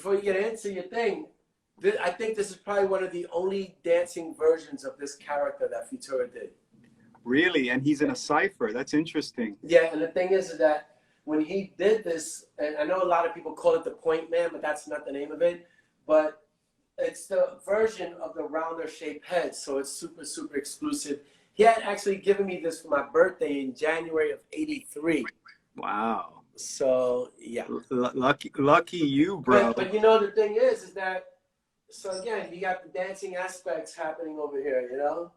before you get into your thing, I think this is probably one of the only dancing versions of this character that Futura did. Really? And he's in a cipher. That's interesting. Yeah, and the thing is that when he did this, and I know a lot of people call it the Point Man, but that's not the name of it. But it's the version of the rounder shaped head, so it's super, super exclusive. He had actually given me this for my birthday in January of '83. Wow. So yeah, lucky you, bro. But you know the thing is that, so again, you got the dancing aspects happening over here. You know,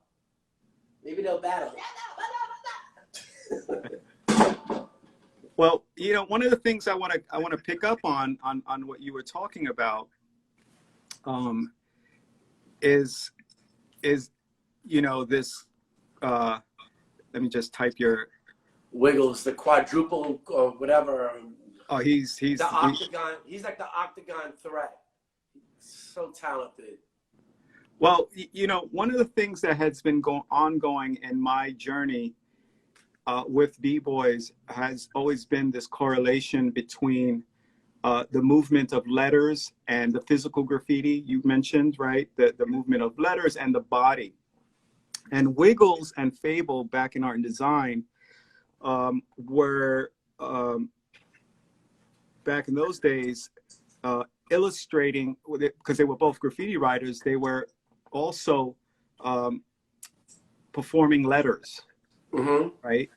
maybe they'll battle. Well, you know, one of the things I want to pick up on what you were talking about, is you know this. Let me just type your Wiggles, the quadruple or whatever. Oh, he's the octagon. He's like the octagon threat. So talented. Well, you know, one of the things that has been ongoing in my journey with B-Boys has always been this correlation between the movement of letters and the physical graffiti you mentioned, right? The movement of letters and the body. And Wiggles and Fable back in Art and Design were, back in those days, illustrating, because they were both graffiti writers, they were also performing letters, right?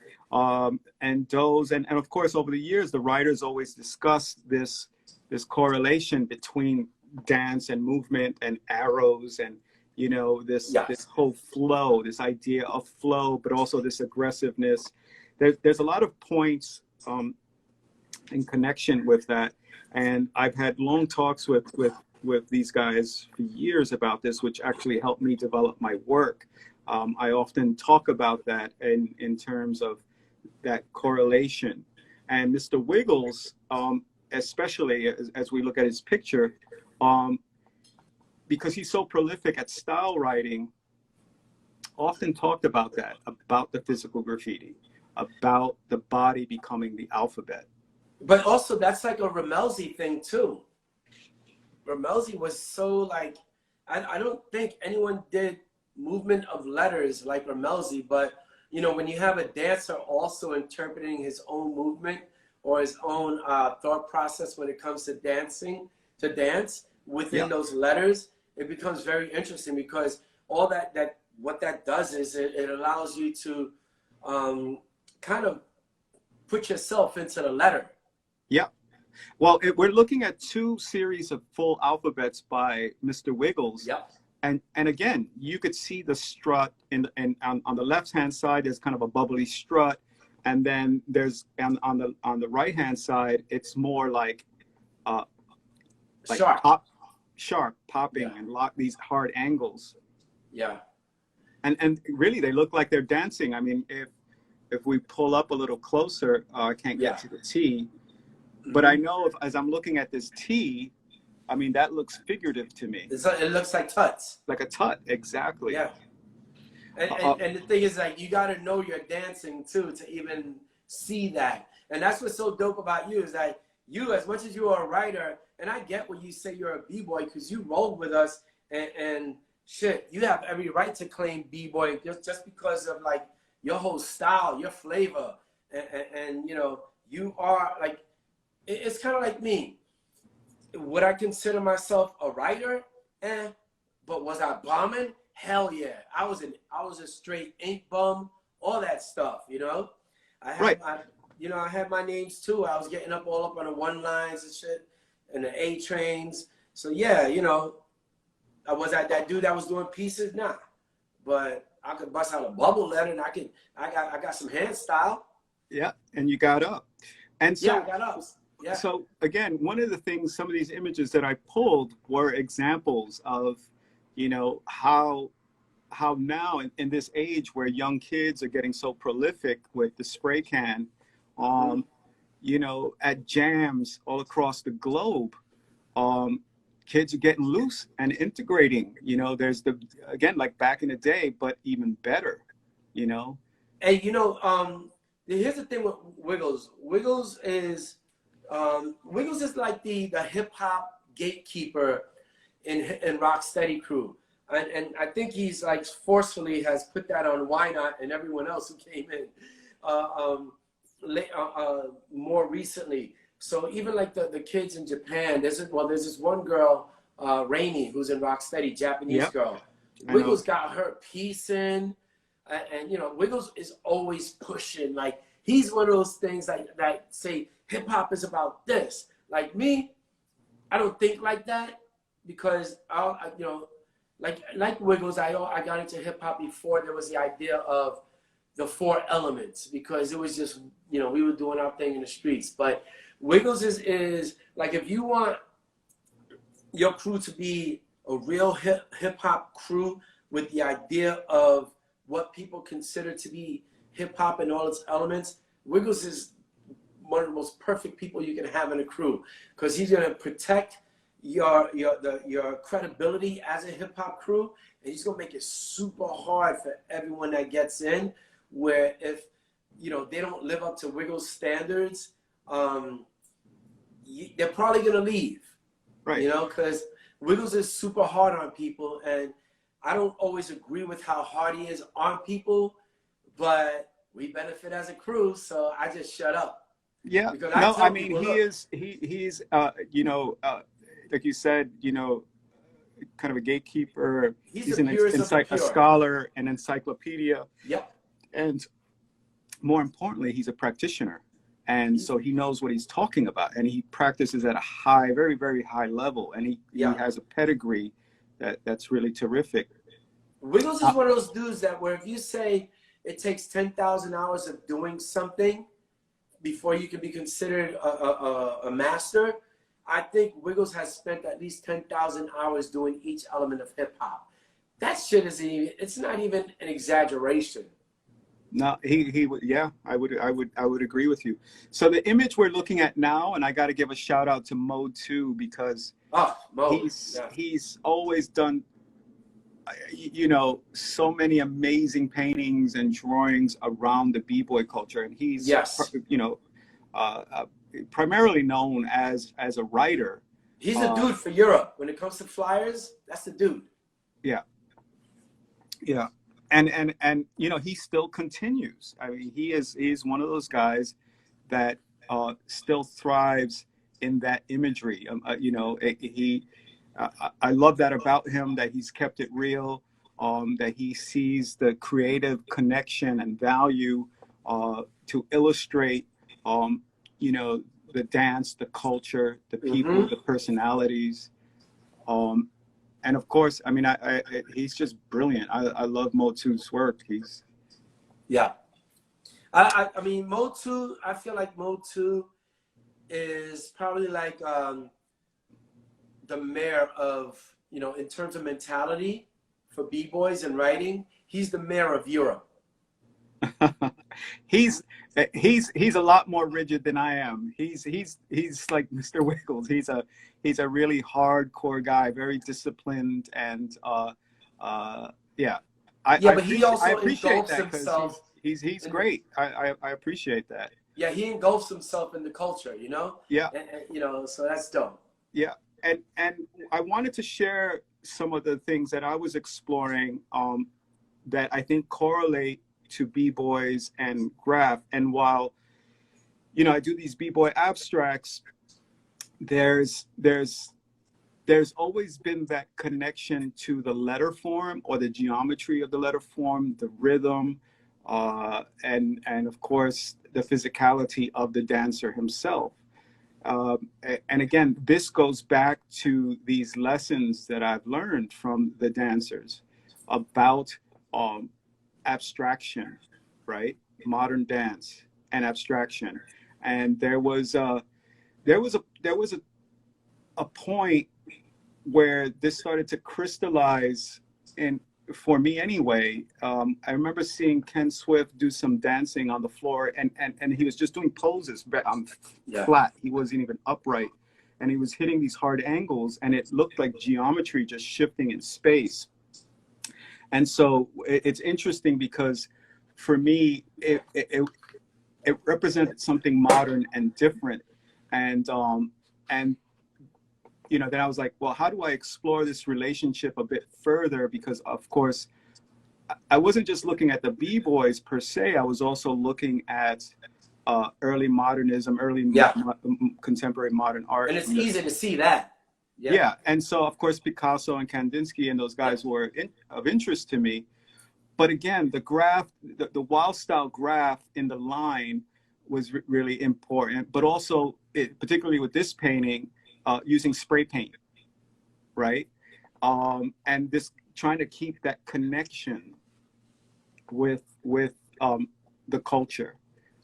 And those, and of course, over the years, the writers always discussed this correlation between dance and movement and arrows and, you know, this whole flow, this idea of flow, but also this aggressiveness. There's a lot of points in connection with that. And I've had long talks with these guys for years about this, which actually helped me develop my work. I often talk about that in terms of that correlation. And Mr. Wiggles, especially as we look at his picture, because he's so prolific at style writing, often talked about that, about the physical graffiti, about the body becoming the alphabet. But also, that's like a Ramelzi thing too. Ramelzi was so like, I don't think anyone did movement of letters like Ramelzi, but you know, when you have a dancer also interpreting his own movement or his own thought process when it comes to dancing, to dance within those letters, it becomes very interesting, because all what that does is it allows you to kind of put yourself into the letter. Yeah. Well, we're looking at 2 series of full alphabets by Mr. Wiggles. Yep. And again, you could see the strut on the left-hand side, there's kind of a bubbly strut. And then there's on the right-hand side, it's more like sharp popping and these hard angles. Yeah. And really, they look like they're dancing. I mean, if we pull up a little closer, I can't get to the T, but I know as I'm looking at this T, I mean, that looks figurative to me. It looks like tuts. Like a tut, exactly. Yeah. And the thing is, like, you got to know you're dancing too to even see that. And that's what's so dope about you, is that you, as much as you are a writer, and I get when you say you're a B-boy because you rolled with us, and shit, you have every right to claim B-boy just because of like your whole style, your flavor, and you know, you are like, it's kind of like me. Would I consider myself a writer? But was I bombing? Hell yeah. I was a straight ink bum, all that stuff, you know? I had my names too. I was getting all up on the 1 lines and shit, and the A trains. So yeah, you know, I was that dude that was doing pieces? Nah. But I could bust out a bubble letter, and I got some hand style. Yeah, and you got up. And so yeah, I got up. Yeah. So again, one of the things, some of these images that I pulled were examples of, you know, how now in this age where young kids are getting so prolific with the spray can, you know, at jams all across the globe, kids are getting loose and integrating. You know, there's again, like back in the day, but even better, you know. And you know, here's the thing with Wiggles. Wiggles is like the hip hop gatekeeper in Rocksteady crew. And I think he's like forcefully has put that on Why Not and everyone else who came in more recently. So even like the kids in Japan, there's this one girl, Rainy, who's in Rocksteady, Japanese girl. Wiggles got her piece in, and you know, Wiggles is always pushing. Like he's one of those things that say hip hop is about this. Like me, I don't think like that because you know, like Wiggles, I got into hip hop before there was the idea of the 4 elements because it was just, you know, we were doing our thing in the streets. But Wiggles is like, if you want your crew to be a real hip hop crew with the idea of what people consider to be hip hop and all its elements, Wiggles is one of the most perfect people you can have in a crew because he's going to protect your credibility as a hip hop crew, and he's going to make it super hard for everyone that gets in, where if, you know, they don't live up to Wiggles standards, they're probably going to leave. Right. You know, because Wiggles is super hard on people, and I don't always agree with how hard he is on people, but we benefit as a crew, so I just shut up. Yeah. No, I mean, he's you know, like you said, you know, kind of a gatekeeper. He's a scholar, an encyclopedia. Yep. And more importantly, he's a practitioner. And so he knows what he's talking about, and he practices at a high, very, very high level. And he has a pedigree that's really terrific. Wiggles is one of those dudes that where if you say it takes 10,000 hours of doing something before you can be considered a master, I think Wiggles has spent at least 10,000 hours doing each element of hip hop. That shit it's not even an exaggeration. No, he would. Yeah, I would agree with you. So the image we're looking at now, and I got to give a shout out to Mode 2 because he's always done, you know, so many amazing paintings and drawings around the b-boy culture, and he's you know, primarily known as a writer. He's a dude for Europe when it comes to flyers. That's the dude. Yeah. Yeah. And you know, he still continues. I mean, he's one of those guys that still thrives in that imagery. You know, I love that about him, that he's kept it real, that he sees the creative connection and value to illustrate, you know, the dance, the culture, the people, the personalities. And of course, I mean, he's just brilliant. I love Motu's work. I mean, Motu, I feel like Motu is probably like the mayor of, you know, in terms of mentality for b-boys and writing, he's the mayor of Europe. He's a lot more rigid than I am. He's like Mr. Wiggles. He's a really hardcore guy, very disciplined, and yeah. But he also engulfs himself. He's great. I appreciate that. Yeah, he engulfs himself in the culture, you know. Yeah. And you know, so that's dope. Yeah, and I wanted to share some of the things that I was exploring that I think correlate to b-boys and graph. And while, you know, I do these b-boy abstracts, there's always been that connection to the letter form or the geometry of the letter form, the rhythm, and of course the physicality of the dancer himself. And again, this goes back to these lessons that I've learned from the dancers about abstraction, right? Modern dance and abstraction. And there was a point where this started to crystallize for me anyway. I remember seeing Ken Swift do some dancing on the floor, and he was just doing poses flat. He wasn't even upright, and he was hitting these hard angles, and it looked like geometry just shifting in space. And so it's interesting because for me, it represented something modern and different. And you know, then I was like, well, how do I explore this relationship a bit further? Because of course, I wasn't just looking at the b-boys per se. I was also looking at early modernism, early Yeah. contemporary modern art. And it's easy to see that. Yeah. Yeah. And so, of course, Picasso and Kandinsky and those guys were of interest to me. But again, the graph, the wild style graph in the line was really important, but also, particularly with this painting, using spray paint, right? And this trying to keep that connection with the culture,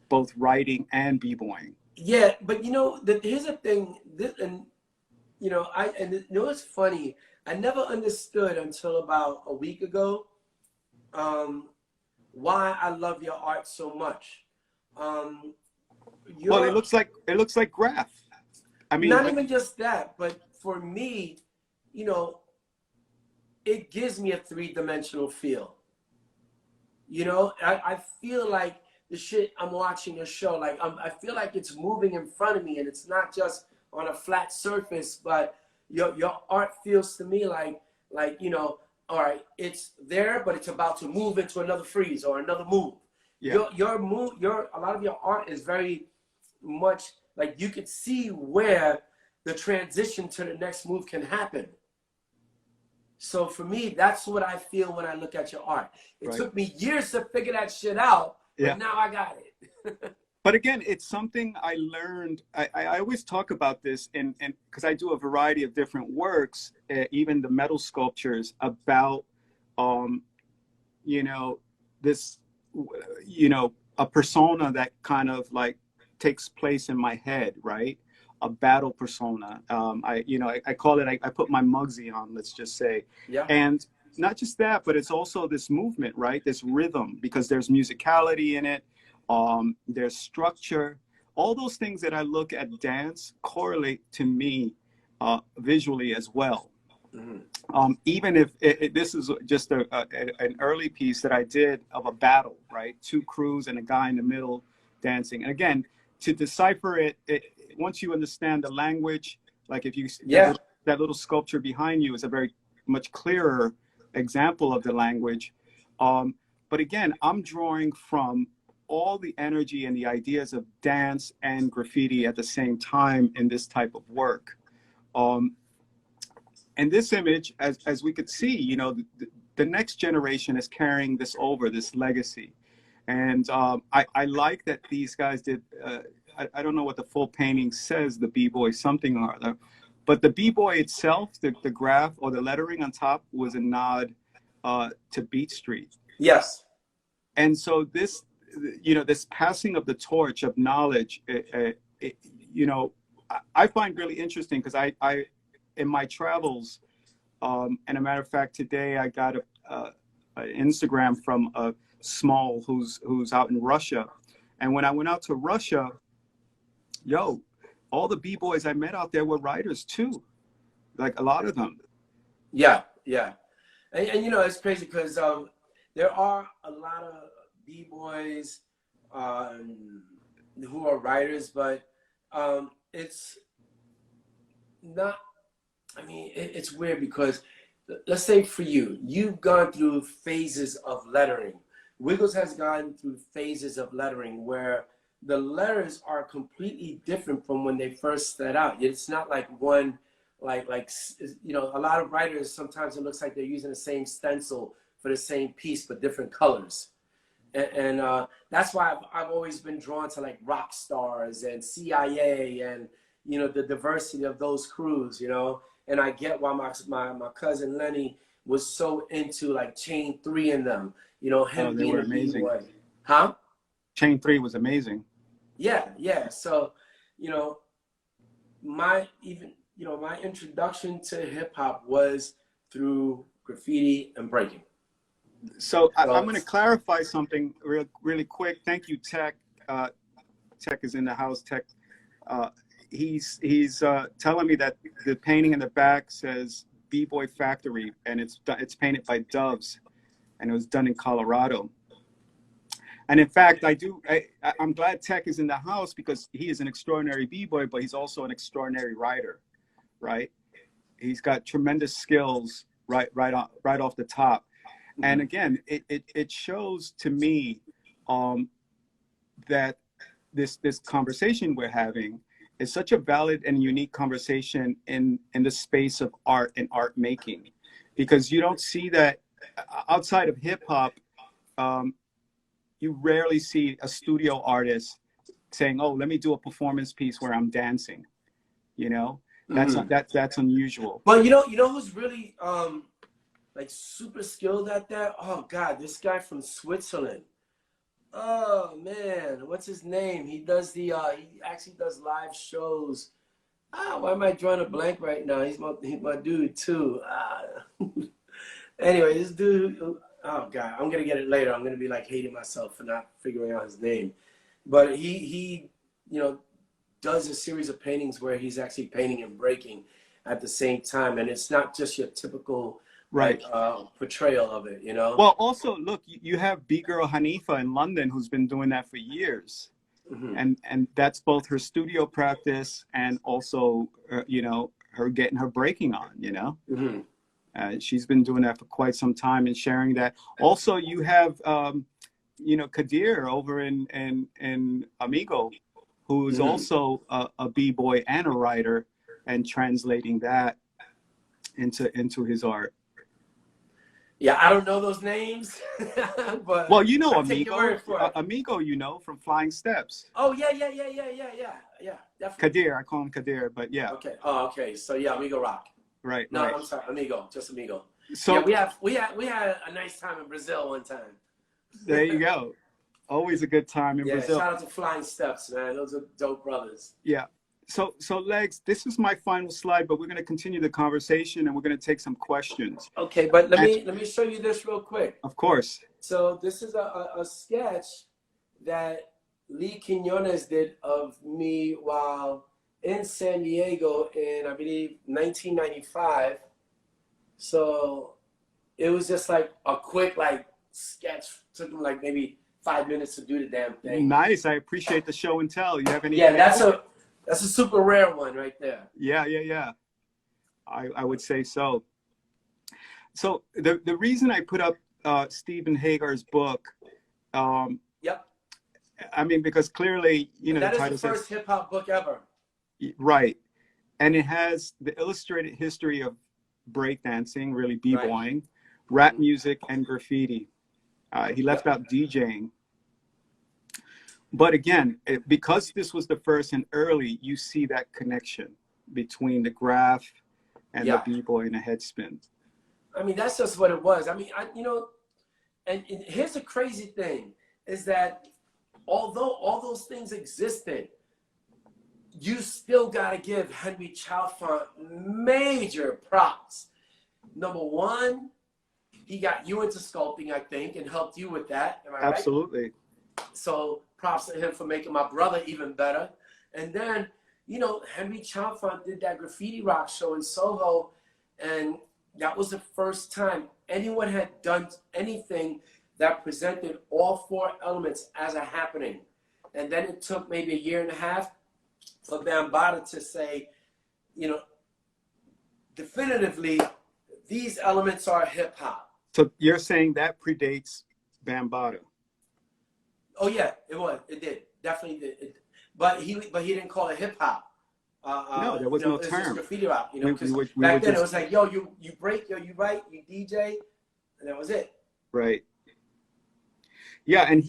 both writing and b-boying. Yeah, but you know, here's the thing, and you know, you know what's funny? I never understood until about a week ago why I love your art so much. Well, it looks like graph. I mean, not even just that, but for me, you know, it gives me a three-dimensional feel. You know, I feel like the shit I'm watching a show, like I feel like it's moving in front of me, and it's not just on a flat surface. But your art feels to me like you know, all right, it's there, but it's about to move into another freeze or another move. yeah. Your move, a lot of your art is very much like you could see where the transition to the next move can happen. So for me, that's what I feel when I look at your art. It took me years to figure that shit out, but now I got it. But again, it's something I learned. I always talk about this, and because I do a variety of different works, even the metal sculptures, about, you know, this, you know, a persona that kind of like takes place in my head, right? A battle persona. I call it, I put my Muggsy on, let's just say. Yeah. And not just that, but it's also this movement, right? This rhythm, because there's musicality in it. There's structure. All those things that I look at dance correlate to me visually as well. Mm-hmm. Even if this is just an early piece that I did of a battle, right? Two crews and a guy in the middle dancing. And again, to decipher it, once you understand the language, like if you that little sculpture behind you is a very much clearer example of the language. But again, I'm drawing from all the energy and the ideas of dance and graffiti at the same time in this type of work. And this image, as we could see, you know, the next generation is carrying this over, this legacy. And I like that these guys did, I don't know what the full painting says, the b-boy something or other, but the b-boy itself, the graph or the lettering on top was a nod to Beat Street. Yes. And so this, you know, this passing of the torch of knowledge, you know, I find really interesting because I in my travels, and a matter of fact, today I got an Instagram from Small, who's out in Russia. And when I went out to Russia, all the b-boys I met out there were writers too, like a lot of them. Yeah, yeah. And you know, it's crazy because there are a lot of b-boys who are writers, but it's not, I mean, it's weird because let's say for you, you've gone through phases of lettering. Wiggles has gone through phases of lettering where the letters are completely different from when they first set out. It's not like one, like you know, a lot of writers, sometimes it looks like they're using the same stencil for the same piece, but different colors. And that's why I've always been drawn to like rock stars and CIA and, you know, the diversity of those crews, you know. And I get why my cousin Lenny was so into like Chain 3 in them, you know, him being a b-boy. Huh? Chain 3 was amazing. Yeah, yeah. So, you know, my introduction to hip hop was through graffiti and breaking. So I'm going to clarify something really quick. Thank you, Tech. Tech is in the house. Tech. He's telling me that the painting in the back says B-Boy Factory, and it's painted by Doves, and it was done in Colorado. And in fact, I'm glad Tech is in the house because he is an extraordinary b-boy, but he's also an extraordinary writer, right? He's got tremendous skills right off the top. Mm-hmm. And again, it shows to me that this conversation we're having is such a valid and unique conversation in the space of art and art making, because you don't see that outside of hip hop. You rarely see a studio artist saying, "Oh, let me do a performance piece where I'm dancing." You know, that's unusual. But you know who's really like super skilled at that? Oh God, this guy from Switzerland. Oh man, what's his name? He does he actually does live shows. Why am I drawing a blank right now? He's my dude too. Anyway, this dude. Oh God, I'm gonna get it later. I'm gonna be like hating myself for not figuring out his name. But he does a series of paintings where he's actually painting and breaking at the same time, and it's not just your typical portrayal of it, Well, also look, you have B-Girl Hanifa in London, who's been doing that for years, and that's both her studio practice and also her getting her breaking on. She's been doing that for quite some time and sharing that. Also, you have Kadir over in Amigo, who's also a b-boy and a writer, and translating that into his art. Yeah, I don't know those names, but well, Amigo, from Flying Steps. Oh yeah, definitely. Kadir, I call him Kadir, but yeah. Okay. Oh, okay. So yeah, Amigo rock. Right. No, right. I'm sorry, Amigo, just Amigo. So yeah, we had a nice time in Brazil one time. There you go. Always a good time in Brazil. Shout out to Flying Steps, man. Those are dope brothers. Yeah. So Legs, this is my final slide, but we're going to continue the conversation and we're going to take some questions. Okay, but let me show you this real quick. Of course. So this is a sketch that Lee Quinones did of me while in San Diego in, I believe, 1995. So it was just like a quick sketch. Took him like maybe 5 minutes to do the damn thing. Nice. I appreciate the show and tell. You have any? Yeah, that's a super rare one right there. Yeah. I would say so. So the reason I put up Stephen Hagar's book, yep. I mean, because clearly, that is the first hip hop book ever. Right. And it has the illustrated history of breakdancing, really b-boying, rap music, and graffiti. He left out DJing. But again, because this was the first and early, you see that connection between the graph and the b-boy and the head spin. I mean, that's just what it was. I mean, and here's the crazy thing, is that although all those things existed, you still got to give Henry Chalfant major props. Number one, he got you into sculpting, I think, and helped you with that. Am I right? Absolutely. So props to him for making my brother even better. And then, Henry Chalfant did that graffiti rock show in Soho, and that was the first time anyone had done anything that presented all four elements as a happening. And then it took maybe a year and a half for Bambaataa to say, definitively, these elements are hip hop. So you're saying that predates Bambaataa? Oh yeah, it was. It did. Definitely did. But he didn't call it hip hop. No, there was no term. It was graffiti rock. We back then it was like, yo, you break, yo, you write, you DJ, and that was it. Right. Yeah, and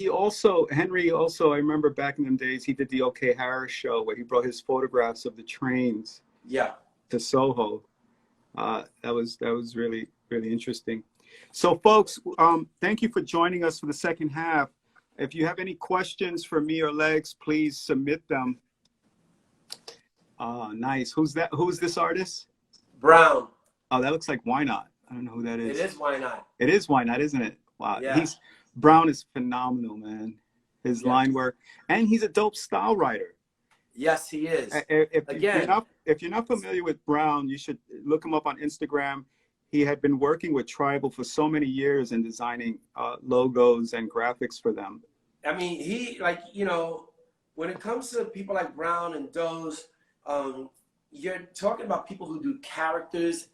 Henry also, I remember back in them days, he did the OK Harris show where he brought his photographs of the trains to Soho. That was really, really interesting. So folks, thank you for joining us for the second half. If you have any questions for me or Legs, please submit them. Nice. Who's that? Who's this artist? Brown. Oh, that looks like Why Not. I don't know who that is. It is Why Not. It is Why Not, isn't it? Wow. Yeah. Brown is phenomenal, man. His line work. And he's a dope style writer. Yes, he is. If you're not familiar with Brown, you should look him up on Instagram. He had been working with Tribal for so many years and designing logos and graphics for them. I mean, he, when it comes to people like Brown and Doze, you're talking about people who do characters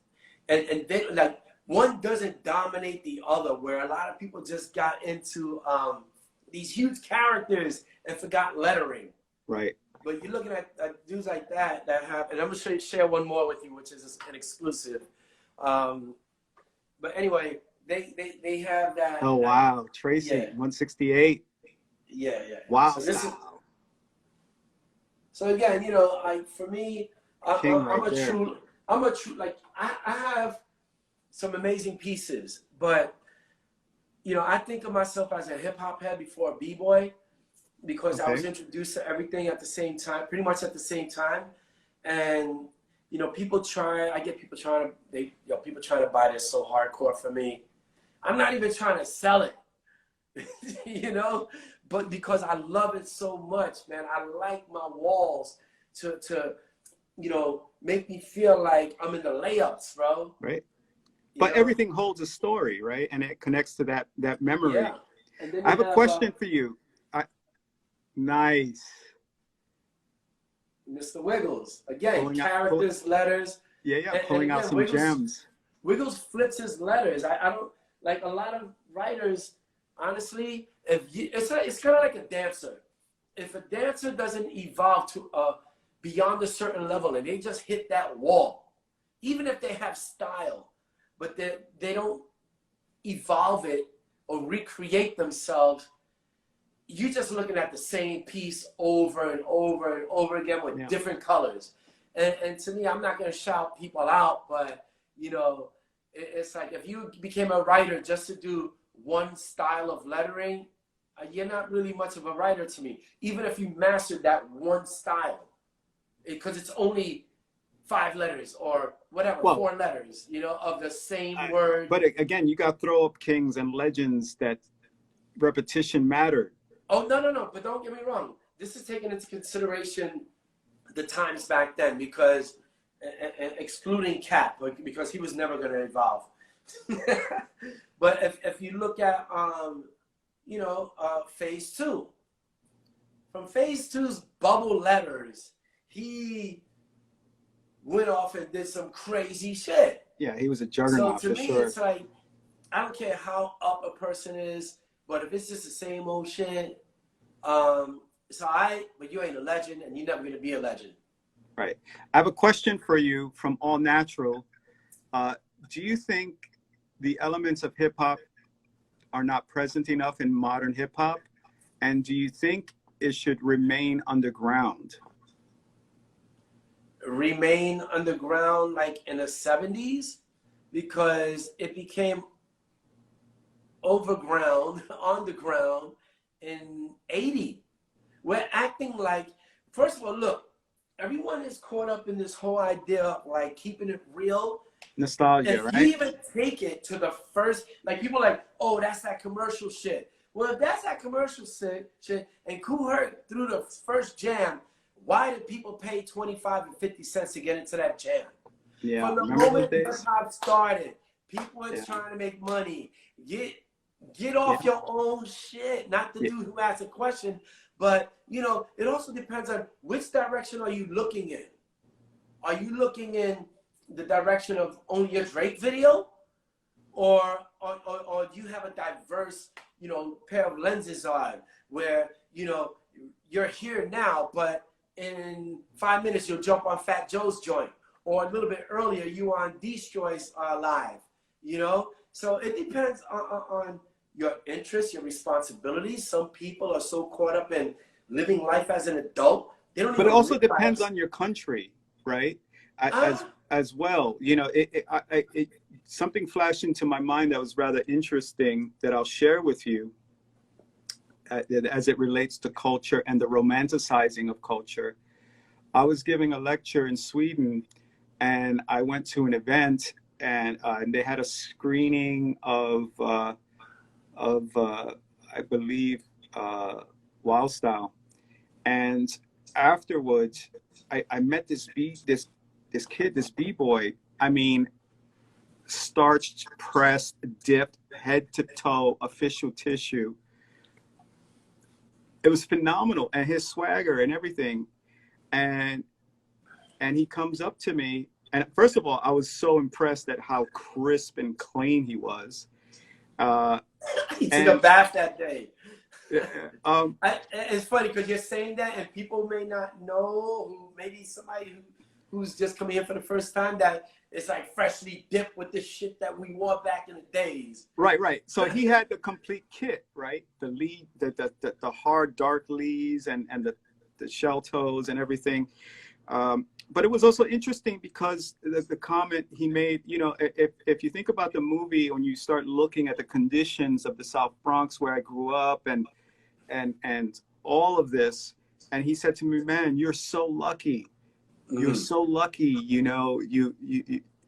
and they like one doesn't dominate the other. Where a lot of people just got into these huge characters and forgot lettering. Right. But you're looking at dudes like that have, and I'm gonna share one more with you, which is an exclusive. But anyway, they have that. Oh wow, Tracy, yeah. 168. Yeah. Wow. So again, you know, like for me, I'm a true, like I have some amazing pieces, but you know, I think of myself as a hip hop head before a b-boy, because I was introduced to everything at the same time, pretty much at the same time. And you know, I get people trying to buy this so hardcore for me. I'm not even trying to sell it, you know, but because I love it so much, man. I like my walls to you know, make me feel like I'm in the layups, bro. Right. But everything holds a story, right? And it connects to that memory. Yeah. And then I have a question for you. Nice. Mr. Wiggles. Again, characters, letters. Yeah, pulling out some gems. Wiggles flips his letters. I don't, like a lot of writers, honestly, it's kind of like a dancer. If a dancer doesn't evolve to beyond a certain level and they just hit that wall, even if they have style, but they don't evolve it or recreate themselves, you're just looking at the same piece over and over and over again with different colors. And to me, I'm not going to shout people out, but, you know, it's like if you became a writer just to do one style of lettering, you're not really much of a writer to me. Even if you mastered that one style, because it's only 5 letters or whatever, 4 letters, you know, of the same word. But again, you got to throw up kings and legends that repetition mattered. Oh, no. But don't get me wrong. This is taking into consideration the times back then, because excluding Cap, because he was never going to evolve. But if you look at, you know, Phase 2. From Phase 2's bubble letters, he went off and did some crazy shit. Yeah, he was a juggernaut. So to me, it's like, I don't care how up a person is, but if it's just the same old shit, it's all right, but you ain't a legend and you're never going to be a legend. Right. I have a question for you from All Natural. Do you think the elements of hip hop are not present enough in modern hip hop? And do you think it should remain underground? Remain underground like in the 70s? Because it became overground, underground in 80. We're acting like, first of all, look, everyone is caught up in this whole idea of like keeping it real. Nostalgia, right? If you even take it to the first, like people are like, oh, that's that commercial shit. Well, if that's that commercial shit and Kool Herc threw the first jam, why did people pay 25 and 50 cents to get into that jam? Yeah. From the moment hip hop started, people are trying to make money. Get off your own shit. Not the dude who asked a question, but you know, it also depends on which direction are you looking in. Are you looking in the direction of only a Drake video, or do you have a diverse, you know, pair of lenses on where, you know, you're here now, but in 5 minutes you'll jump on Fat Joe's joint, or a little bit earlier you on Destroy's live, you know? So it depends on your interests, your responsibilities. Some people are so caught up in living life as an adult, they don't. But it also depends on your country, right? As well, you know, something flashed into my mind that was rather interesting that I'll share with you as it relates to culture and the romanticizing of culture. I was giving a lecture in Sweden, and I went to an event, and they had a screening of I believe, Wild Style. And afterwards, I met this kid, this b-boy. I mean, starched, pressed, dipped, head to toe, official tissue. It was phenomenal, and his swagger and everything. And he comes up to me And first of all, I was so impressed at how crisp and clean he was. He took a And bath that day. um, It's funny because you're saying that, and people may not know, maybe somebody who's just coming here for the first time, that it's like freshly dipped with the shit that we wore back in the days. right. So he had the complete kit, right? The lead, the hard dark leads, and the shell toes and everything. But it was also interesting because the comment he made, you know, if you think about the movie, when you start looking at the conditions of the South Bronx where I grew up and all of this, and he said to me, man, you're so lucky. You're so lucky, you know, you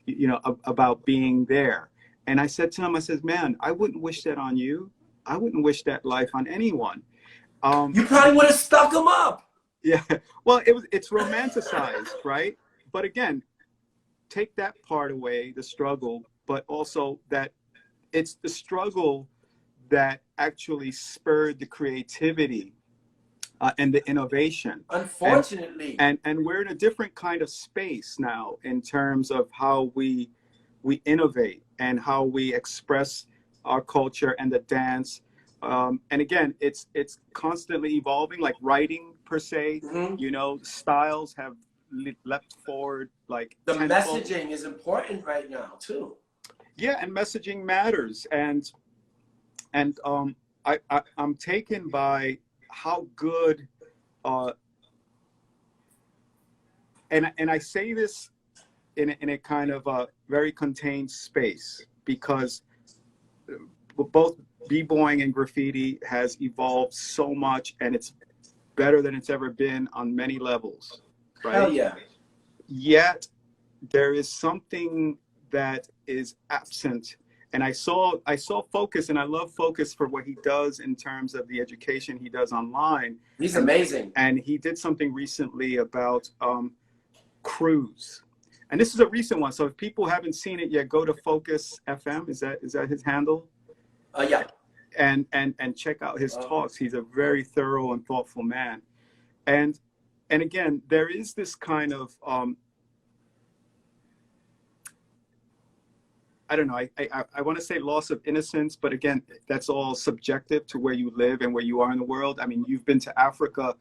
know, about being there. And I said to him, I said, man, I wouldn't wish that on you. I wouldn't wish that life on anyone. You probably would have stuck him up. Yeah, well, it's romanticized, right? But again, take that part away, the struggle, but also that it's the struggle that actually spurred the creativity and the innovation. Unfortunately. And we're in a different kind of space now in terms of how we innovate and how we express our culture and the dance. And again, it's constantly evolving, like writing per se. You know, styles have leapt forward like the tenfold. messaging is important right now too. Yeah, and messaging matters. And I'm taken by how good. And I say this in a kind of a very contained space because both b-boying and graffiti has evolved so much, and it's better than it's ever been on many levels, right? Hell yeah. Yet there is something that is absent, and I saw Focus, and I love Focus for what he does in terms of the education he does online. He's amazing. And he did something recently about crews, and this is a recent one. So if people haven't seen it yet, go to Focus FM. Is that his handle? Yeah. And check out his talks. He's a very thorough and thoughtful man. And again, there is this kind of I don't know. I want to say loss of innocence, but again, that's all subjective to where you live and where you are in the world. I mean, you've been to Africa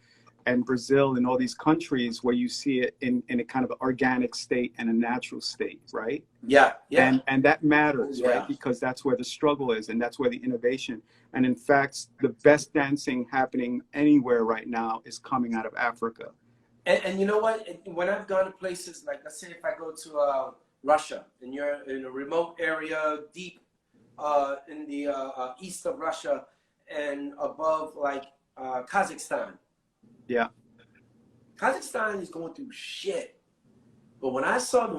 and Brazil and all these countries where you see it in a kind of organic state and a natural state, right? Yeah. And that matters, right? Because that's where the struggle is, and that's where the innovation. And in fact, the best dancing happening anywhere right now is coming out of Africa. And you know what? When I've gone to places like, let's say if I go to Russia, and you're in a remote area, deep in the east of Russia, and above like Kazakhstan. Yeah. Kazakhstan is going through shit. But when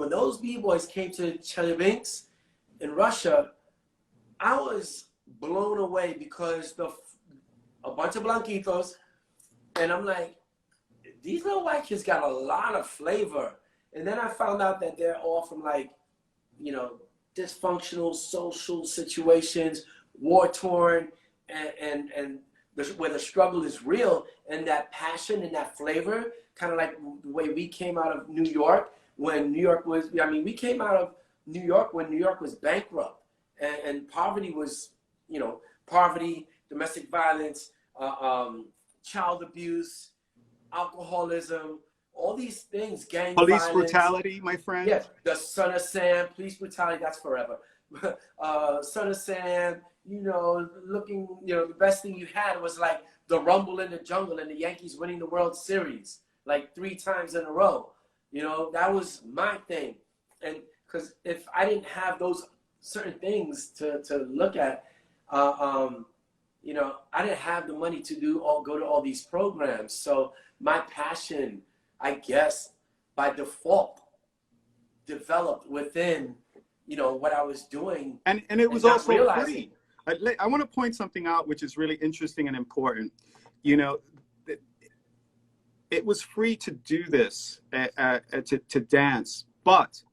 those b-boys came to Chelyabinsk in Russia, I was blown away because a bunch of blanquitos, and I'm like, these little white kids got a lot of flavor. And then I found out that they're all from like, you know, dysfunctional social situations, war-torn, and where the struggle is real, and that passion and that flavor, kind of like the way we came out of New York when New York was, I mean, we came out of New York when New York was bankrupt, and poverty was, you know, poverty, domestic violence, child abuse, alcoholism, all these things, gang police violence. brutality, my friend. Yes, the Son of Sam, police brutality, that's forever. Son of Sam, you know, looking, you know, the best thing you had was like the rumble in the jungle and the Yankees winning the World Series like 3 times in a row. You know, that was my thing. And because if I didn't have those certain things to look at, you know, I didn't have the money to go to all these programs. So my passion, I guess, by default, developed within, you know, what I was doing. And it was also free. I want to point something out which is really interesting and important. You know, it was free to do this, to dance, but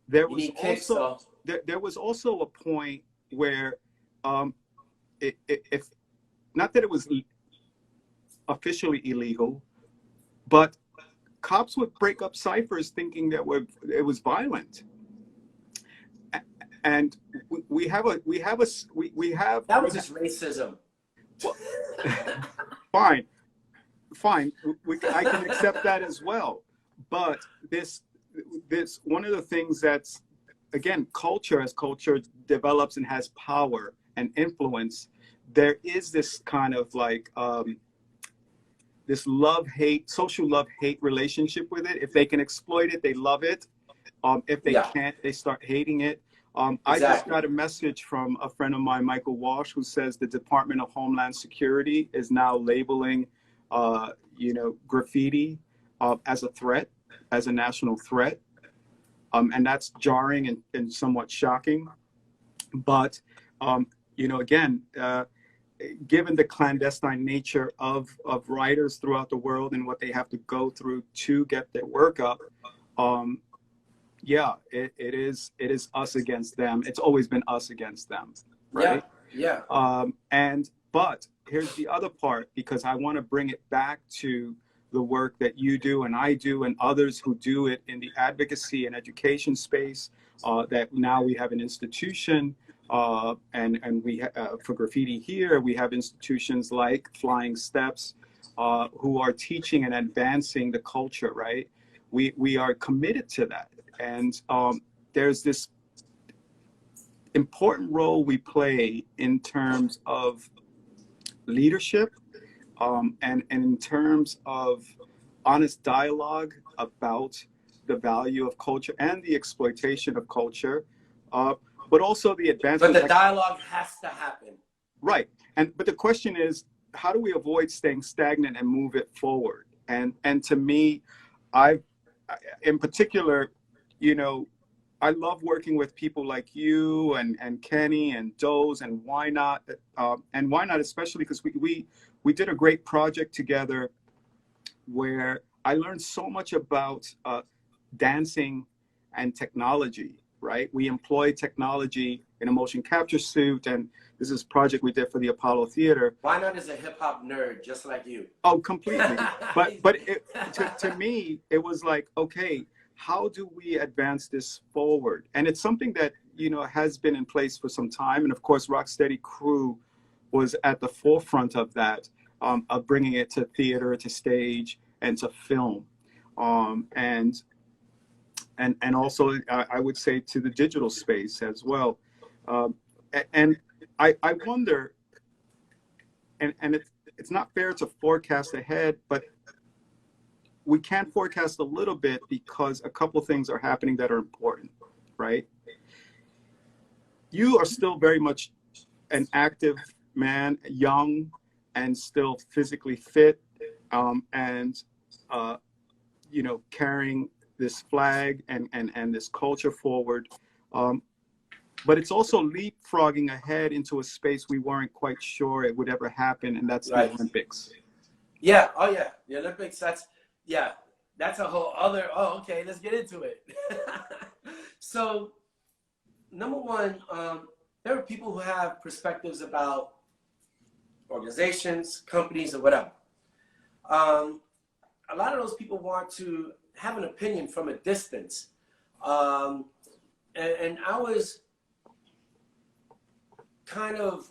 there was also a point where, if not that it was officially illegal, but cops would break up ciphers thinking that it was violent. And we have that was just racism. Well, fine, I can accept that as well. But this one of the things that's, again, as culture develops and has power and influence, there is this kind of like this social love-hate relationship with it. If they can exploit it, they love it. If they can't, they start hating it. I just got a message from a friend of mine, Michael Walsh, who says the Department of Homeland Security is now labeling, graffiti as a threat, as a national threat. And that's jarring and somewhat shocking. But, again, given the clandestine nature of writers throughout the world and what they have to go through to get their work up, it is us against them. It's always been us against them, right? Yeah. But here's the other part, because I want to bring it back to the work that you do and I do and others who do it in the advocacy and education space, that now we have an institution, and we for graffiti here, we have institutions like Flying Steps, who are teaching and advancing the culture, right? We are committed to that. And there's this important role we play in terms of leadership, and in terms of honest dialogue about the value of culture and the exploitation of culture, but also the advancement. But the dialogue has to happen. Right. But the question is, how do we avoid staying stagnant and move it forward? And to me, in particular, I love working with people like you and Kenny and Doze and Why Not, especially because we did a great project together where I learned so much about dancing and technology, right? We employed technology in a motion capture suit, and this is a project we did for the Apollo Theater. Why Not is a hip hop nerd just like you. Oh, completely. but to me, it was like, okay, how do we advance this forward? And it's something that, has been in place for some time. And of course, Rocksteady Crew was at the forefront of that, of bringing it to theater, to stage, and to film. And also, I would say, to the digital space as well. And I wonder, and it's not fair to forecast ahead, but we can forecast a little bit because a couple things are happening that are important, right? You are still very much an active man, young, and still physically fit, and carrying this flag and this culture forward. But it's also leapfrogging ahead into a space we weren't quite sure it would ever happen, and that's the Olympics. Yeah. Oh, yeah. The Olympics. That's a whole other. Oh, okay. Let's get into it. So, number one, there are people who have perspectives about organizations, companies, or whatever. A lot of those people want to have an opinion from a distance. And I was kind of,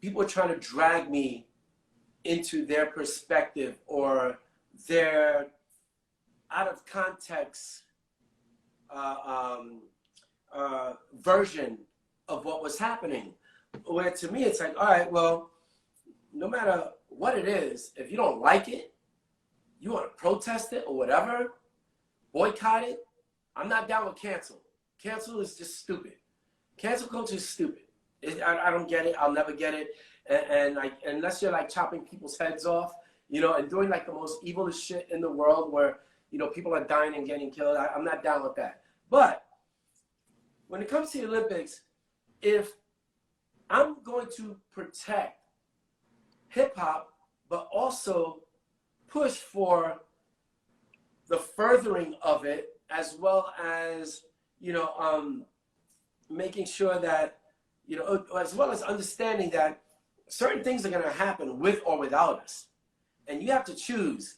people are trying to drag me into their perspective or their out of context version of what was happening. Where to me, it's like, all right, well, no matter what it is, if you don't like it, you want to protest it or whatever, boycott it, I'm not down with cancel. Cancel is just stupid. Cancel culture is stupid. I don't get it. I'll never get it. And like, unless you're like chopping people's heads off, and doing like the most evilest shit in the world where, people are dying and getting killed, I'm not down with that. But when it comes to the Olympics, if I'm going to protect hip hop, but also push for the furthering of it, as well as, making sure that, as well as understanding that certain things are going to happen with or without us. And you have to choose,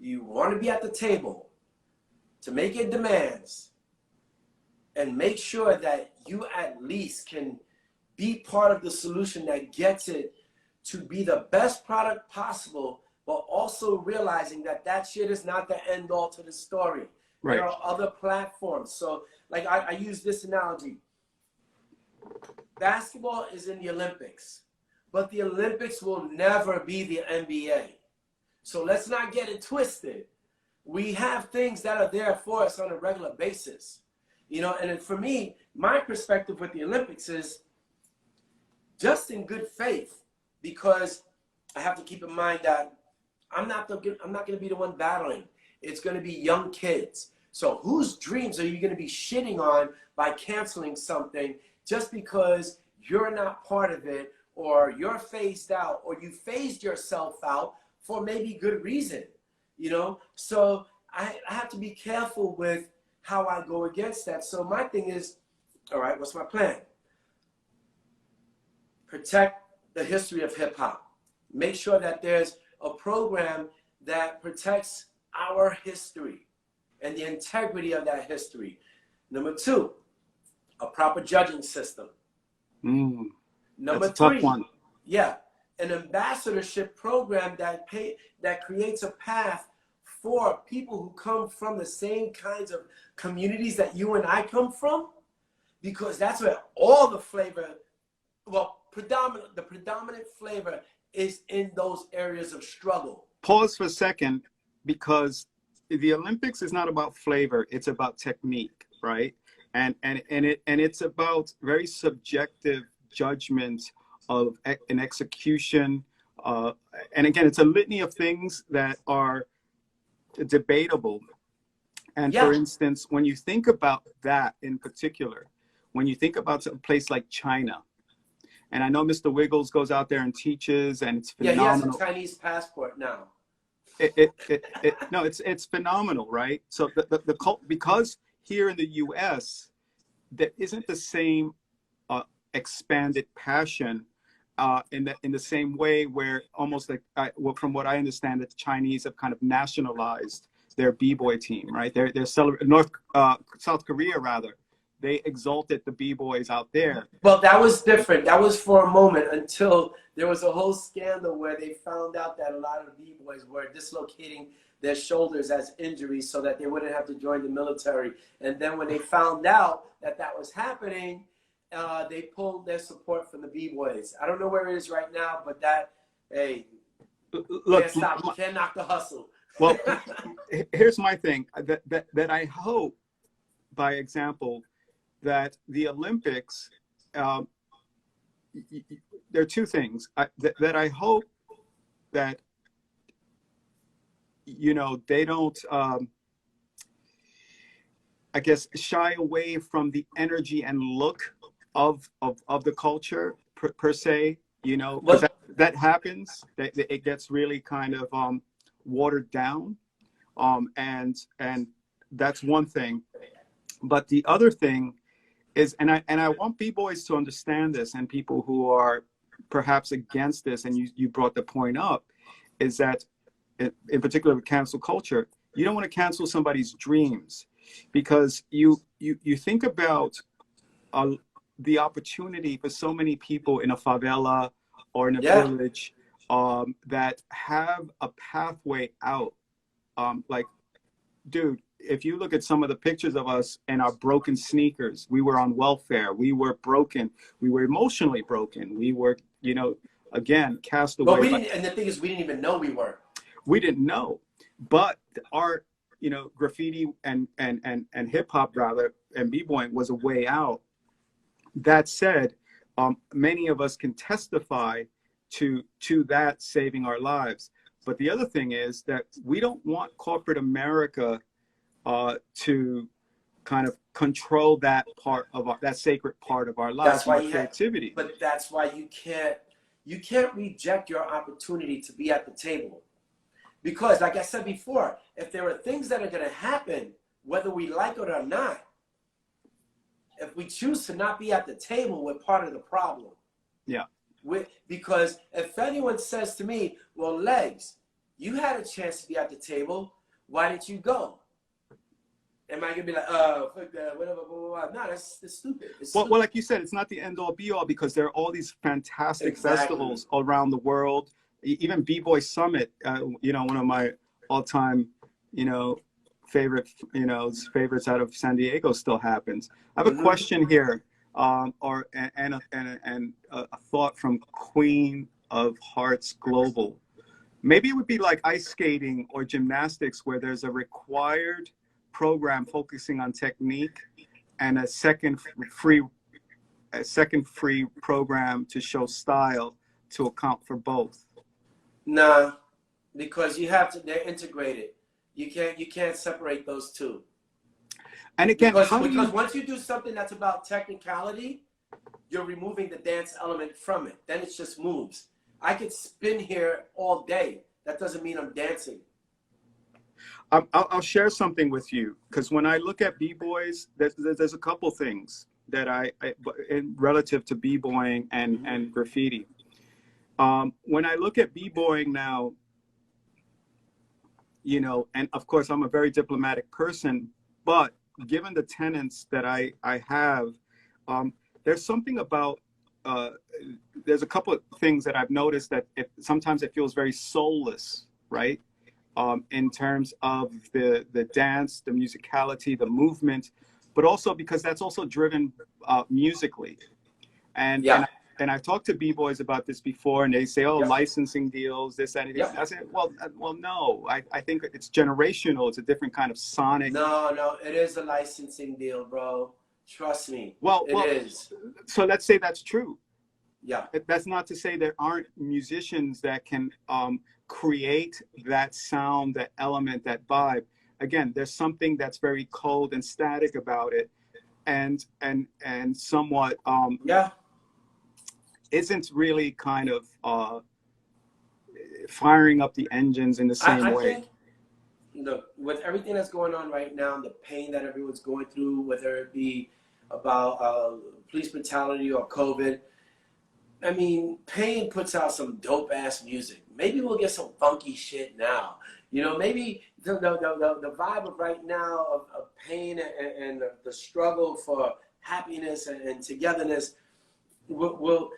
You want to be at the table to make your demands and make sure that you at least can be part of the solution that gets it to be the best product possible, but also realizing that that shit is not the end all to the story. Right. There are other platforms. So like I use this analogy. Basketball is in the Olympics, but the Olympics will never be the NBA. So let's not get it twisted. We have things that are there for us on a regular basis. You know, and for me, my perspective with the Olympics is just in good faith, because I have to keep in mind that I'm not going to be the one battling. It's going to be young kids. So whose dreams are you going to be shitting on by canceling something just because you're not part of it, or you're phased out, or you phased yourself out for maybe good reason, you know? So I have to be careful with how I go against that. So my thing is, all right, what's my plan? Protect the history of hip hop. Make sure that there's a program that protects our history and the integrity of that history. Number two, a proper judging system. Number that's a three, tough one. Yeah, an ambassadorship program that creates a path for people who come from the same kinds of communities that you and I come from, because that's where all the flavor, well, the predominant flavor is in those areas of struggle. Pause for a second, because the Olympics is not about flavor, it's about technique, right? And it's about very subjective judgment of an execution. And again, it's a litany of things that are debatable. And for instance, when you think about that in particular, when you think about a place like China, and I know Mr. Wiggles goes out there and teaches, and it's phenomenal. Yeah, he has a Chinese passport now. No, it's phenomenal, right? So the cult, because here in the U.S. there isn't the same expanded passion in the same way, where almost like from what I understand, that the Chinese have kind of nationalized their b-boy team, right? They're South Korea rather. They exalted the b-boys out there. Well, that was different. That was for a moment, until there was a whole scandal where they found out that a lot of b-boys were dislocating their shoulders as injuries so that they wouldn't have to join the military. And then when they found out that that was happening, they pulled their support from the b-boys. I don't know where it is right now, but that, hey, look, can't stop. You can't knock the hustle. Well, here's my thing, that I hope, by example, that the Olympics, there are two things that I hope that, you know, they don't, I guess, shy away from the energy and look of the culture per se, you know, because that happens, that it gets really kind of watered down, and that's one thing. But the other thing is, and I want b-boys to understand this, and people who are perhaps against this, and you brought the point up, is that in particular with cancel culture, you don't want to cancel somebody's dreams, because you think about the opportunity for so many people in a favela or in a village that have a pathway out. Like, dude, if you look at some of the pictures of us and our broken sneakers, we were on welfare, we were broken, we were emotionally broken, we were, you know, again, cast away. But we didn't, and the thing is, we didn't even know we were. We didn't know. But art, you know, graffiti and hip hop rather, and b-boying was a way out. That said, many of us can testify to that saving our lives. But the other thing is that we don't want corporate America to kind of control that part of that sacred part of our lives. That's why creativity. But that's why you can't reject your opportunity to be at the table, because, like I said before, if there are things that are going to happen, whether we like it or not, if we choose to not be at the table, we're part of the problem. Yeah. Because if anyone says to me, "Well, Legs, You had a chance to be at the table. Why didn't you go? Am I gonna be like, fuck that, whatever, blah, blah, blah. No, that's stupid. It's stupid. Well, like you said, it's not the end all be all, because there are all these fantastic festivals Exactly. around the world. Even B-Boy Summit, you know, one of my all-time, you know, favorites out of San Diego still happens. I have a question here, and a thought from Queen of Hearts Global. Maybe it would be like ice skating or gymnastics, where there's a required program focusing on technique and a second free program to show style to account for both. Nah, because you have to. They're integrated. You can't separate those two. And again, because once you do something that's about technicality, you're removing the dance element from it. Then it's just moves. I could spin here all day. That doesn't mean I'm dancing. I'll share something with you, because when I look at b-boys, there's a couple things that I in relative to b-boying and graffiti. When I look at b-boying now, you know, and of course I'm a very diplomatic person, but given the tenets that I have, there's something about, there's a couple of things that I've noticed that sometimes it feels very soulless, right? In terms of the dance, the musicality, the movement, but also because that's also driven musically. And I've talked to b-boys about this before, and they say, oh, licensing deals, this, that, and this. I said, well, no, I think it's generational. It's a different kind of sonic. No, it is a licensing deal, bro. Trust me. It is. So let's say that's true. Yeah. That's not to say there aren't musicians that can create that sound, that element, that vibe. Again, there's something that's very cold and static about it, and somewhat isn't really kind of firing up the engines in the same way. Think, look, with everything that's going on right now, the pain that everyone's going through, whether it be about police brutality or COVID, I mean, Pain puts out some dope ass music. Maybe we'll get some funky shit now. You know, maybe the vibe of right now of Pain and the struggle for happiness and togetherness will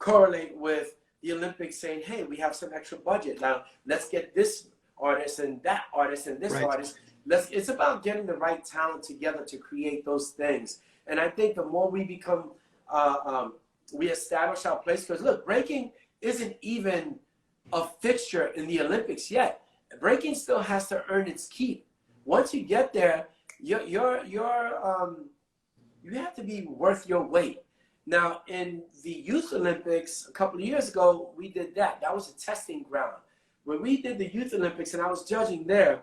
correlate with the Olympics saying, hey, we have some extra budget. Now let's get this artist and that artist and this artist. It's about getting the right talent together to create those things. And I think the more we become we establish our place, because look, breaking isn't even a fixture in the Olympics yet. Breaking still has to earn its keep. Once you get there, you have to be worth your weight. Now, in the Youth Olympics a couple of years ago, we did that. That was a testing ground. When we did the Youth Olympics and I was judging there,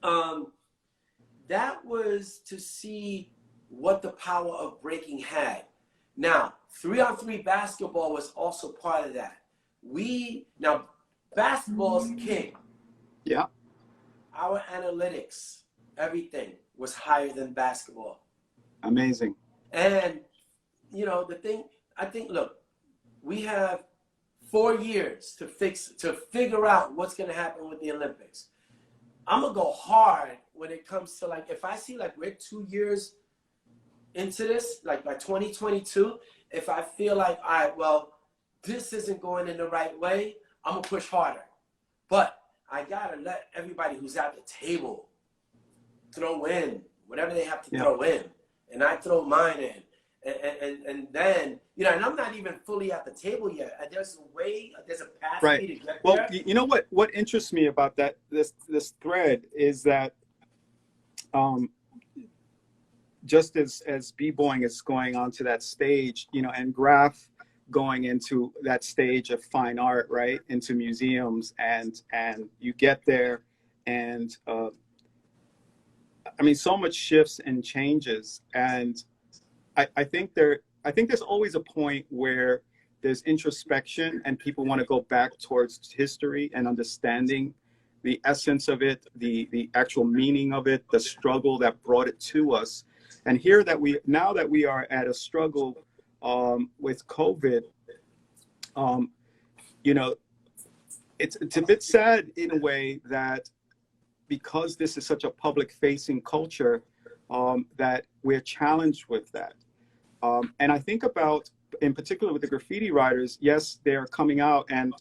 that was to see what the power of breaking had. Now, 3-on-3 basketball was also part of that. Now, basketball's king. Yeah. Our analytics, everything was higher than basketball. Amazing. And, you know, I think, look, we have 4 years to figure out what's going to happen with the Olympics. I'm going to go hard when it comes to, like, if I see, like, we're 2 years into this, like by 2022, if I feel like, all right, well, this isn't going in the right way, I'm going to push harder. But I got to let everybody who's at the table throw in whatever they have to throw in. And I throw mine in. And then, you know, and I'm not even fully at the table yet. There's a path for me to get there. You know what interests me about this thread is that just as b-boying is going onto that stage, you know, and graph going into that stage of fine art, right, into museums, and you get there, and I mean, so much shifts and changes, and I think there's always a point where there's introspection and people want to go back towards history and understanding the essence of it, the actual meaning of it, the struggle that brought it to us. And here now that we are at a struggle with COVID, you know, it's a bit sad in a way that because this is such a public facing culture, that we're challenged with that. And I think about, in particular with the graffiti writers, yes, they're coming out, and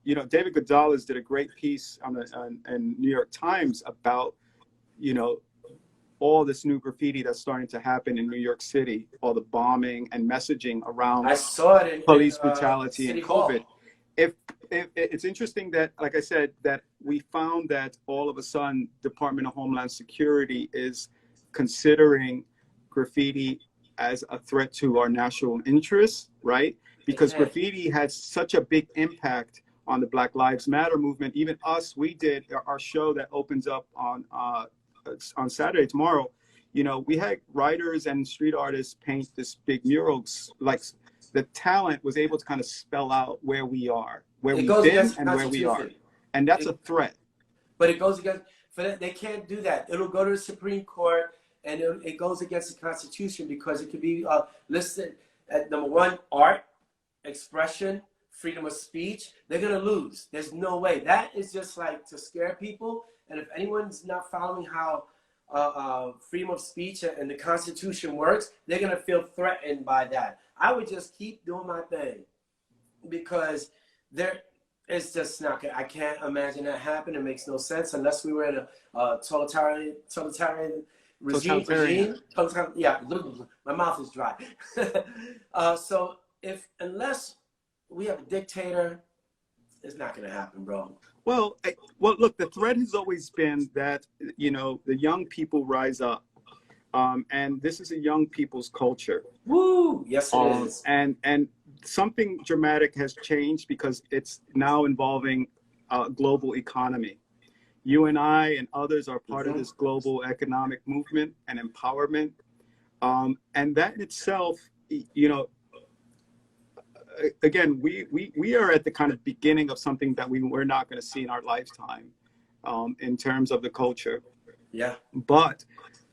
you know, David Gonzalez did a great piece on New York Times about, you know, all this new graffiti that's starting to happen in New York City, all the bombing and messaging around I saw it in police brutality City and Hall. COVID. If it's interesting that, like I said, that we found that all of a sudden Department of Homeland Security is considering graffiti as a threat to our national interests, right? Because graffiti has such a big impact on the Black Lives Matter movement. Even us, we did our show that opens up on Saturday, tomorrow. You know, we had writers and street artists paint this big murals. Like, the talent was able to kind of spell out where we are, where we've been, and where we are. And that's a threat. But it goes against, for that, they can't do that. It'll go to the Supreme Court, and it goes against the Constitution, because it could be listed at number one, art, expression, freedom of speech. They're going to lose. There's no way. That is just like to scare people. And if anyone's not following how freedom of speech and the Constitution works, they're going to feel threatened by that. I would just keep doing my thing, because it's just not good. I can't imagine that happen. It makes no sense unless we were in a totalitarian regime. Yeah, my mouth is dry. So unless we have a dictator, it's not going to happen, bro. Well, look, the threat has always been that, you know, the young people rise up. And this is a young people's culture. Woo! Yes, it is. And something dramatic has changed, because it's now involving global economy. You and I and others are part of this global economic movement and empowerment. And that in itself, you know, again, we are at the kind of beginning of something that we're not going to see in our lifetime, in terms of the culture. Yeah. But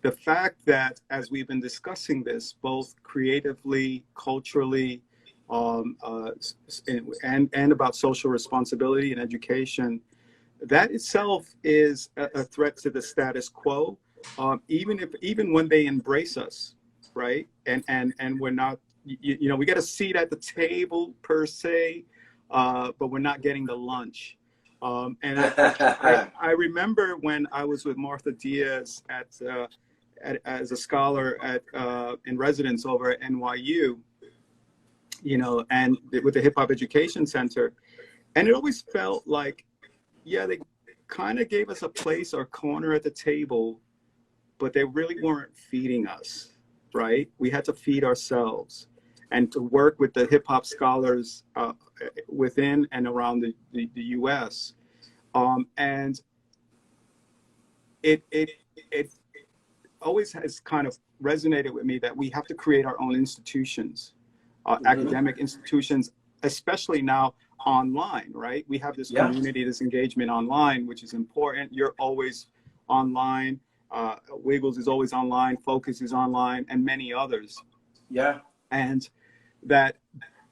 the fact that, as we've been discussing this, both creatively, culturally, and about social responsibility and education, that itself is a threat to the status quo. Even when they embrace us, right? And we're not, you know, we get a seat at the table per se, but we're not getting the lunch. And I remember when I was with Martha Diaz as a scholar in residence over at NYU, you know, and with the Hip Hop Education Center. And it always felt like, yeah, they kind of gave us a place or corner at the table, but they really weren't feeding us, right? We had to feed ourselves, and to work with the hip hop scholars within and around the US. And it always has kind of resonated with me that we have to create our own institutions, academic institutions, especially now online, right? We have this community, this engagement online, which is important. You're always online. Wiggles is always online. Focus is online, and many others. Yeah. And that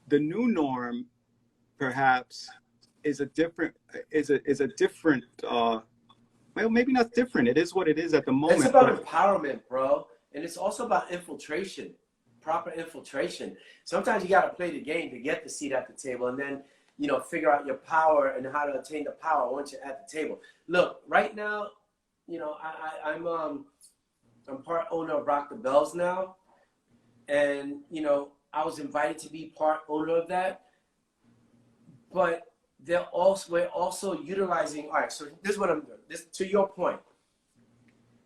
the new norm, perhaps, is a different. Well, maybe not different. It is what it is at the moment. It's about empowerment, bro. And it's also about infiltration, proper infiltration. Sometimes you got to play the game to get the seat at the table, and then, you know, figure out your power and how to attain the power once you're at the table. Look, right now, you know, I'm part owner of Rock the Bells now. And, you know, I was invited to be part owner of that. But we're also utilizing, all right, so this is what I'm doing. This, to your point,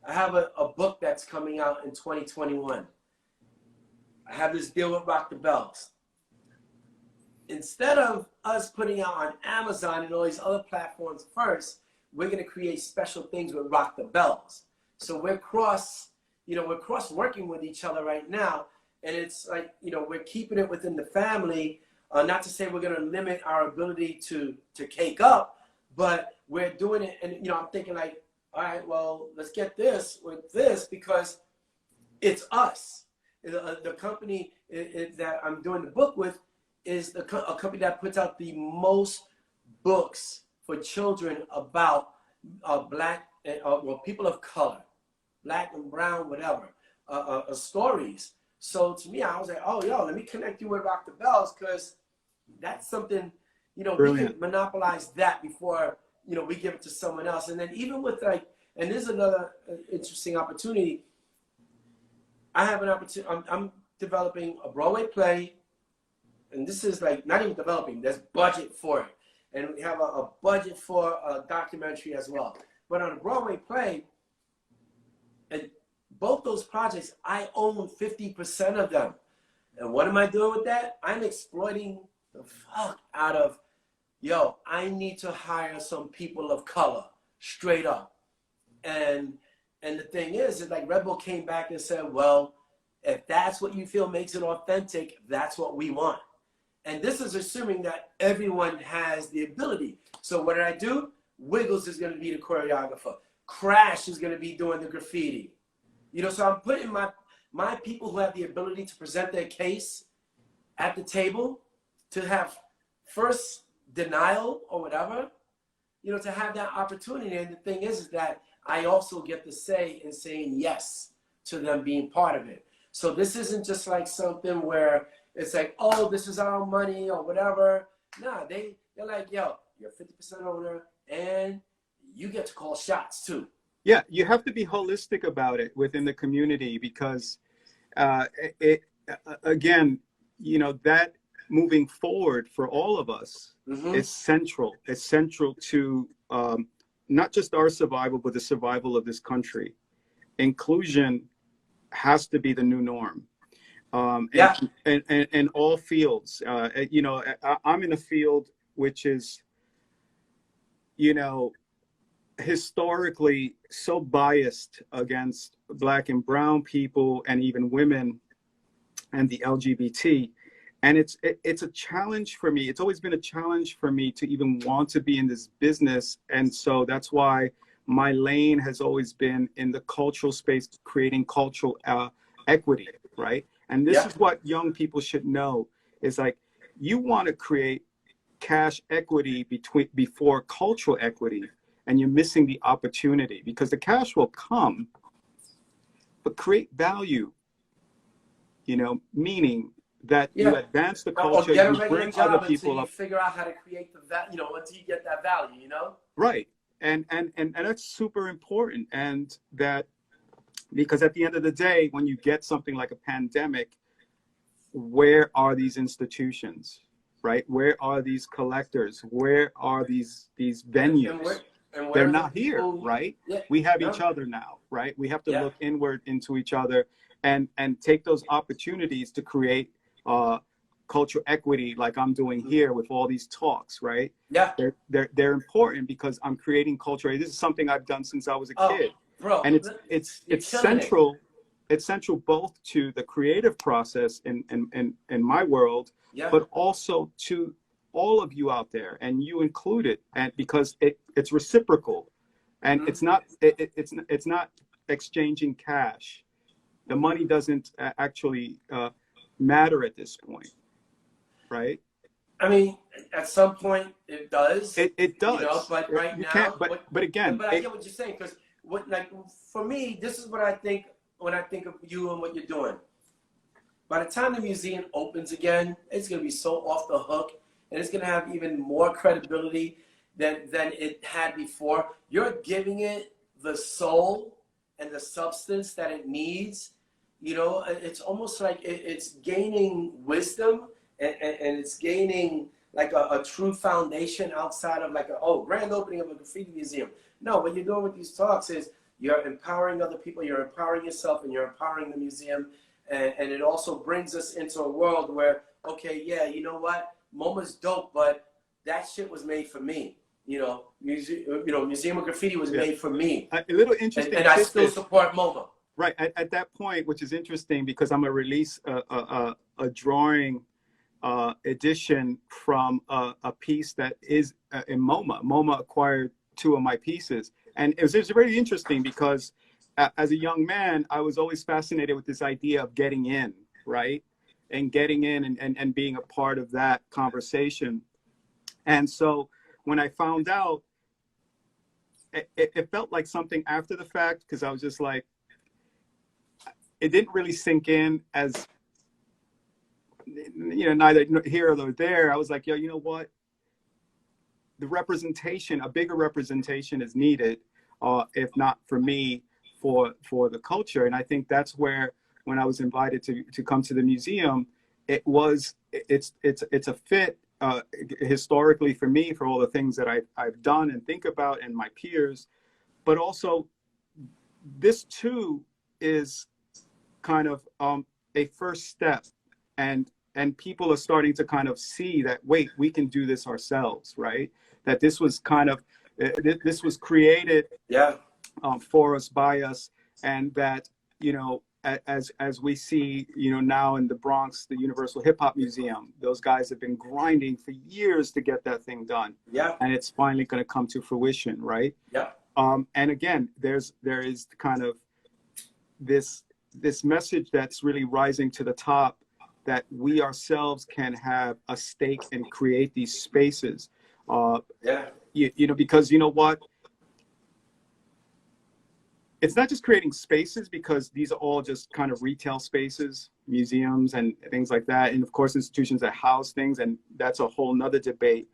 I have a book that's coming out in 2021. I have this deal with Rock the Bells. Instead of us putting out on Amazon and all these other platforms first, we're going to create special things with Rock the Bells. So we're cross working with each other right now. And it's like, you know, we're keeping it within the family. Not to say we're going to limit our ability to cake up, but we're doing it. And, you know, I'm thinking like, all right, well, let's get this with this, because it's us. The company that I'm doing the book with is a company that puts out the most books for children about black well, people of color, black and brown, whatever, stories. So to me, I was like, oh, yo, let me connect you with Rock the Bells, because that's something, you know, Brilliant. we can monopolize that before, you know, we give it to someone else. And then even with like, and this is another interesting opportunity. I have an opportunity, I'm developing a Broadway play, and this is like not even developing, there's budget for it. And we have a budget for a documentary as well. But on a Broadway play, and both those projects, I own 50% of them. And what am I doing with that? I'm exploiting the fuck out of, yo, I need to hire some people of color, straight up. And the thing is like Red Bull came back and said, well, if that's what you feel makes it authentic, that's what we want. And this is assuming that everyone has the ability. So what did I do? Wiggles is going to be the choreographer. Crash is going to be doing the graffiti. You know, so I'm putting my people who have the ability to present their case at the table, to have first denial or whatever, you know, to have that opportunity. And the thing is that I also get to say in saying yes to them being part of it. So this isn't just like something where it's like, oh, this is our money or whatever. Nah, they're like, yo, you're 50% owner and you get to call shots too. Yeah, you have to be holistic about it within the community, because again, you know, that moving forward for all of us is central. It's central to not just our survival, but the survival of this country. Inclusion has to be the new norm. And all fields. You know, I'm in a field which is, you know, historically so biased against Black and brown people and even women and the LGBT. And it's a challenge for me. It's always been a challenge for me to even want to be in this business. And so that's why my lane has always been in the cultural space, creating cultural equity, right? And this is what young people should know, is like, you want to create cash equity before cultural equity, and you're missing the opportunity, because the cash will come, but create value, you know, meaning that you advance the culture, you bring other people up. You figure out how to create the value, you know, until you get that value, you know? Right. And that's super important. And that, because at the end of the day, when you get something like a pandemic, where are these institutions, right? Where are these collectors? Where are these venues? And they're not here, right? Yeah. We have each other now, right? We have to look inward into each other and take those opportunities to create cultural equity, like I'm doing here with all these talks, right? Yeah. They're important because I'm creating culture. This is something I've done since I was a kid. Bro, and it's central. It's central both to the creative process in my world, but also to all of you out there, and you included, and because it's reciprocal, and it's not exchanging cash. The money doesn't actually matter at this point, right? I mean, at some point it does. It does. You know, but right you now, can't, but again, but I get what you're saying, because like for me, this is what I think when I think of you and what you're doing. By the time the museum opens again, it's gonna be so off the hook. And it's going to have even more credibility than it had before. You're giving it the soul and the substance that it needs. You know, it's almost like it's gaining wisdom and it's gaining like a true foundation outside of like grand opening of a graffiti museum. No, what you're doing with these talks is you're empowering other people, you're empowering yourself, and you're empowering the museum. And it also brings us into a world where, okay, yeah, you know what? MoMA's dope, but that shit was made for me. You know, Museum of Graffiti was made for me. A little interesting, and I still support MoMA. Right at that point, which is interesting because I'm gonna release a drawing edition from a piece that is in MoMA. MoMA acquired 2 of my pieces, and it was very interesting because as a young man, I was always fascinated with this idea of getting in, right? And getting in and being a part of that conversation. And so when I found out, it felt like something after the fact, because I was just like, it didn't really sink in as, neither here nor there. I was like, yo, you know what? The representation, a bigger representation is needed, if not for me, for the culture. And I think that's where, when I was invited to come to the museum, it's a fit historically for me, for all the things that I've done and think about, and my peers. But also, this too is kind of a first step, and people are starting to kind of see that, wait, we can do this ourselves, right? That this was kind of this was created for us, by us, and that, as we see, now in the Bronx, the Universal Hip Hop Museum, those guys have been grinding for years to get that thing done. Yeah. And it's finally going to come to fruition, right? Yeah. And again, there is kind of this message that's really rising to the top, that we ourselves can have a stake and create these spaces. Because you know what? It's not just creating spaces, because these are all just kind of retail spaces, museums and things like that. And of course, institutions that house things, and that's a whole nother debate.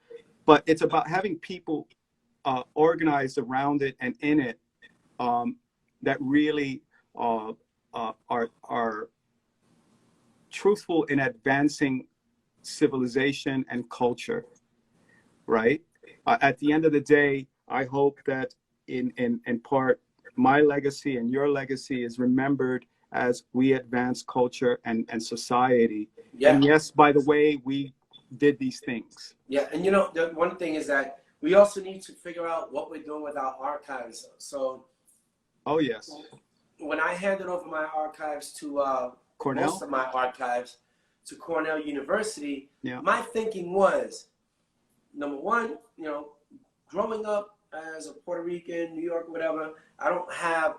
But it's about having people organized around it and in it, that really are truthful in advancing civilization and culture, right? At the end of the day, I hope that in part, my legacy and your legacy is remembered as we advance culture and society. Yeah. And yes, by the way, we did these things. Yeah, and the one thing is that we also need to figure out what we're doing with our archives. So, oh yes, when I handed over my archives to Cornell, most of my archives to Cornell University, my thinking was, number one, growing up as a Puerto Rican, New York, whatever, I don't have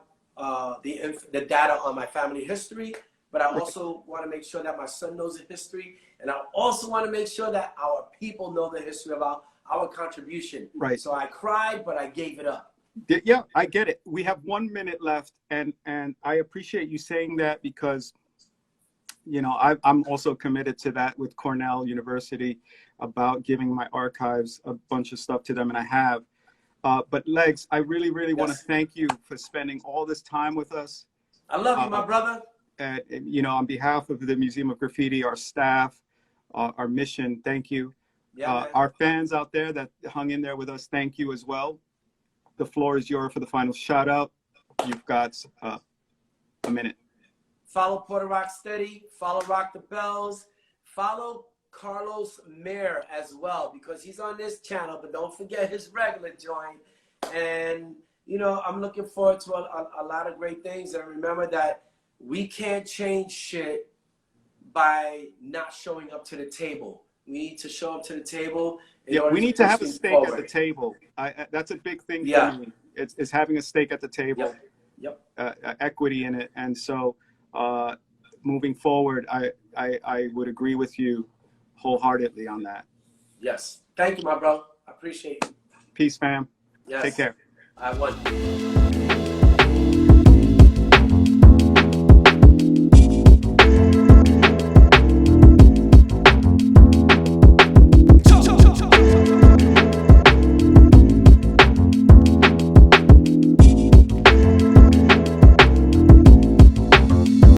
the data on my family history, but I also want to make sure that my son knows the history, and I also want to make sure that our people know the history about our contribution. Right. So I cried, but I gave it up. Yeah, I get it. We have 1 minute left, and I appreciate you saying that, because I'm also committed to that with Cornell University, about giving my archives a bunch of stuff to them, and I have. But Legs, I really, really want to thank you for spending all this time with us. I love you, my brother. And, on behalf of the Museum of Graffiti, our staff, our mission, thank you. Yeah, our fans out there that hung in there with us, thank you as well. The floor is yours for the final shout out. You've got a minute. Follow Puerto Rock Steady. Follow Rock the Bells. Follow Carlos Mayer as well, because he's on this channel, but don't forget his regular joint. And I'm looking forward to a lot of great things. And remember that we can't change shit by not showing up to the table. We need to show up to the table. Yeah, we need to have a stake at the table. That's a big thing for me. It's having a stake at the table. Yep. Equity in it. And so moving forward, I would agree with you wholeheartedly on that. Yes. Thank you, my bro. I appreciate you. Peace, fam. Yes. Take care. I want you.